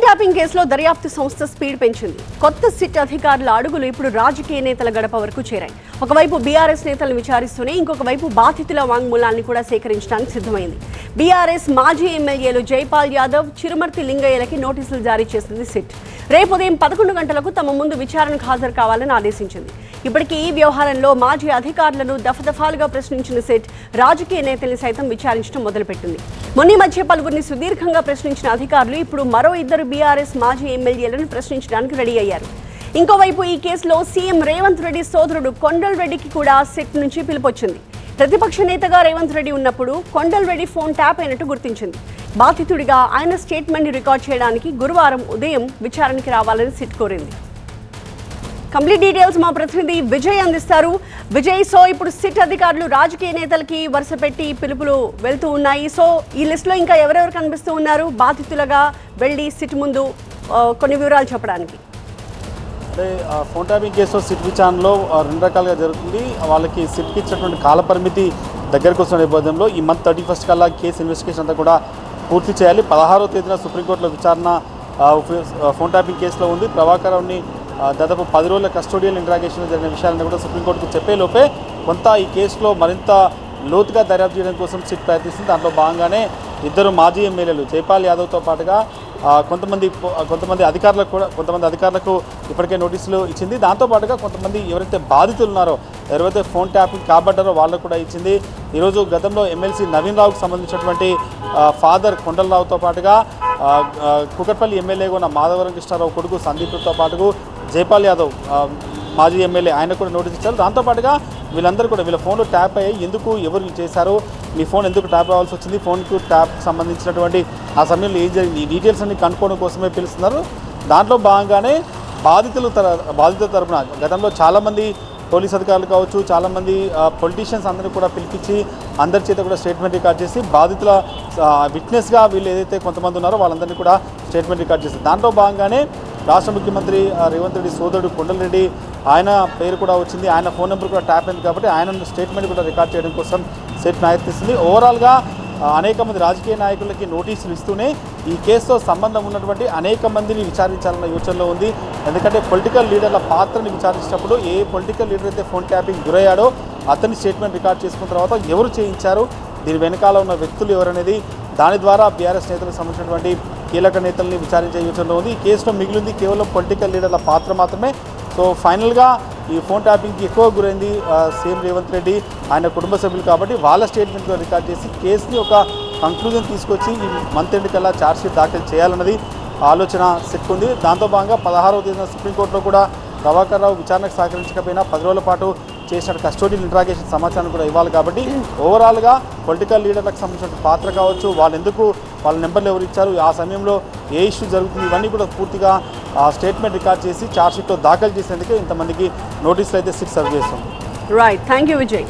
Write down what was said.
Tapping కేసులో దర్యాప్తు సంస్థ స్పీడ్ పెంచింది. కొత్త సిట్ అధికారుల అడుగులు ఇప్పుడు రాజకీయ నేతల గడప వరకు చేరాయి. ఒకవైపు బీఆర్ఎస్ నేతలను విచారిస్తూనే ఇంకొక వైపు బాధితుల వాంగ్మూలాన్ని కూడా సేకరించడానికి సిద్ధమైంది. బీఆర్ఎస్ మాజీ ఎమ్మెల్యేలు జైపాల్ యాదవ్, చిరుమర్తి లింగయ్యలకి నోటీసులు జారీ చేసింది సిట్. రేపు ఉదయం 11 గంటలకు తమ ముందు విచారణకు హాజరు కావాలని ఆదేశించింది. ఇప్పటికీ ఈ వ్యవహారంలో మాజీ అధికారులను దఫదఫాలుగా ప్రశ్నించిన సిట్ రాజకీయ నేతల్ని సైతం విచారించడం మొదలుపెట్టింది. మొన్న మధ్య పలువురిని సుదీర్ఘంగా ప్రశ్నించిన అధికారులు ఇప్పుడు మరో 2 బీఆర్ఎస్ మాజీ ఎమ్మెల్యేలను ప్రశ్నించడానికి రెడీ అయ్యారు. ఇంకోవైపు ఈ కేసులో సీఎం రేవంత్ రెడ్డి సోదరుడు కొండల్ రెడ్డికి కూడా సిట్ నుంచి పిలుపొచ్చింది. ప్రతిపక్ష నేతగా రేవంత్ రెడ్డి ఉన్నప్పుడు కొండల్ రెడ్డి ఫోన్ ట్యాప్ అయినట్టు గుర్తించింది. బాధితుడిగా ఆయన స్టేట్మెంట్ ని రికార్డ్ చేయడానికి గురువారం ఉదయం విచారణకి రావాలని సిట్ కోరింది. కంప్లీట్ డీటెయిల్స్ మా ప్రతినిధి విజయ్ అందిస్తారు. విజయ్, సో ఇప్పుడు సిట్ అధికారులు రాజకీయ నేతలకి వరుస పెట్టి పిలుపులు వెళ్తూ ఉన్నాయి. సో ఈ లిస్టులో ఇంకా ఎవరెవరు కనిపిస్తూ ఉన్నారు బాధితులుగా వెళ్ళి సిట్ ముందు కొన్ని వివరాలు చెప్పడానికి? అంటే ఫోన్ ట్యాపింగ్ కేసులో సిట్ విచారణలో 2 రకాలుగా జరుగుతుంది. వాళ్ళకి సిట్కి ఇచ్చినటువంటి కాల పరిమితి దగ్గరకు వస్తున్న నేపథ్యంలో ఈ మంత్ 31 కల్లా కేసు ఇన్వెస్టిగేషన్ అంతా కూడా పూర్తి చేయాలి. 16వ తేదీన సుప్రీంకోర్టులో విచారణ ఫోన్ ట్యాపింగ్ కేసులో ఉంది. ప్రభాకర్ని దాదాపు 10 రోజుల కస్టోడియల్ ఇంట్రాగేషన్ జరిగిన విషయాలను కూడా సుప్రీంకోర్టుకు చెప్పేలోపే కొంత ఈ కేసులో మరింత లోతుగా దర్యాప్తు చేయడం కోసం సిట్ ప్రయత్నిస్తుంది. దాంట్లో భాగంగానే 2 మాజీ ఎమ్మెల్యేలు జైపాల్ యాదవ్తో పాటుగా కొంతమంది అధికారులకు ఇప్పటికే నోటీసులు ఇచ్చింది. దాంతోపాటుగా కొంతమంది ఎవరైతే బాధితులు ఉన్నారో, ఎవరైతే ఫోన్ ట్యాపింగ్ కాబడ్డారో వాళ్ళకు కూడా ఇచ్చింది. ఈరోజు గతంలో ఎమ్మెల్సీ నవీన్ రావుకు సంబంధించినటువంటి ఫాదర్ కొండలరావుతో పాటుగా కుకట్పల్లి ఎమ్మెల్యేగా ఉన్న మాధవరం కృష్ణారావు కొడుకు సందీప్తో పాటుగా జైపాల్ యాదవ్ మాజీ ఎమ్మెల్యే ఆయన కూడా నోటీస్ ఇచ్చారు. దాంతోపాటుగా వీళ్ళందరూ కూడా వీళ్ళ ఫోన్లు ట్యాప్ అయ్యాయి, ఎందుకు ఎవరు చేశారో, మీ ఫోన్ ఎందుకు ట్యాప్ అవ్వాల్సి వచ్చింది, ఫోన్కు ట్యాప్ సంబంధించినటువంటి ఆ సమయంలో ఏం జరిగింది, ఈ డీటెయిల్స్ అన్ని కనుక్కోవడం కోసమే పిలుస్తున్నారు. దాంట్లో భాగంగానే బాధితుల తరపున గతంలో చాలామంది పోలీస్ అధికారులు కావచ్చు, చాలామంది పొలిటీషియన్స్ అందరూ కూడా పిలిపించి అందరి చేత కూడా స్టేట్మెంట్ రికార్డ్ చేసి బాధితుల విట్నెస్గా వీళ్ళు ఏదైతే కొంతమంది ఉన్నారో వాళ్ళందరినీ కూడా స్టేట్మెంట్ రికార్డ్ చేస్తారు. దాంట్లో భాగంగానే రాష్ట్ర ముఖ్యమంత్రి రేవంత్ రెడ్డి సోదరుడు కొండల్ రెడ్డి ఆయన పేరు కూడా వచ్చింది. ఆయన ఫోన్ నెంబర్ కూడా ట్యాప్ అయింది కాబట్టి ఆయన స్టేట్మెంట్ కూడా రికార్డ్ చేయడం కోసం సెట్ ప్రయత్నిస్తుంది. ఓవరాల్గా అనేక మంది రాజకీయ నాయకులకి నోటీసులు ఇస్తూనే ఈ కేసుతో సంబంధం ఉన్నటువంటి అనేక మందిని విచారించాలన్న యోచనలో ఉంది. ఎందుకంటే పొలిటికల్ లీడర్ల పాత్రని విచారించినప్పుడు ఏ పొలిటికల్ లీడర్ అయితే ఫోన్ ట్యాపింగ్ గురయ్యాడో అతని స్టేట్మెంట్ రికార్డ్ చేసుకున్న తర్వాత ఎవరు చేయించారు, దీని వెనకాల ఉన్న వ్యక్తులు ఎవరనేది దాని ద్వారా బీఆర్ఎస్ నేతలకు సంబంధించినటువంటి కీలక నేతల్ని విచారించే యోచనలో ఉంది. ఈ కేసులో మిగిలింది కేవలం పొలిటికల్ లీడర్ల పాత్ర మాత్రమే. సో ఫైనల్గా ఈ ఫోన్ ట్యాపింగ్కి ఎక్కువ గురైంది సీఎం రేవంత్ రెడ్డి, ఆయన కుటుంబ సభ్యులు కాబట్టి వాళ్ళ స్టేట్మెంట్తో రికార్డ్ చేసి కేసుని ఒక కంక్లూజన్ తీసుకొచ్చి ఈ మంత్ ఎండ్ కల్లా ఛార్జ్షీట్ దాఖలు చేయాలన్నది ఆలోచన సిక్కుంది. దాంతో భాగంగా 16వ తేదీన సుప్రీంకోర్టులో కూడా ప్రభాకర్ రావు విచారణకు సహకరించకపోయినా 10 రోజుల పాటు చేసిన కస్టోడియల్ ఇంట్రాగేషన్ సమాచారం కూడా ఇవ్వాలి. కాబట్టి ఓవరాల్గా పొలిటికల్ లీడర్లకు సంబంధించిన పాత్ర కావచ్చు, వాళ్ళ నెంబర్లు ఎవరు ఇచ్చారు, ఆ సమయంలో ఏ ఇష్యూ జరుగుతుంది, ఇవన్నీ కూడా పూర్తిగా స్టేట్మెంట్ రికార్డ్ చేసి ఛార్జ్షీట్లో దాఖలు చేసేందుకే ఇంతమందికి నోటీసులు అయితే సిట్ సర్వ్ చేస్తుంది. Right, thank you Vijay.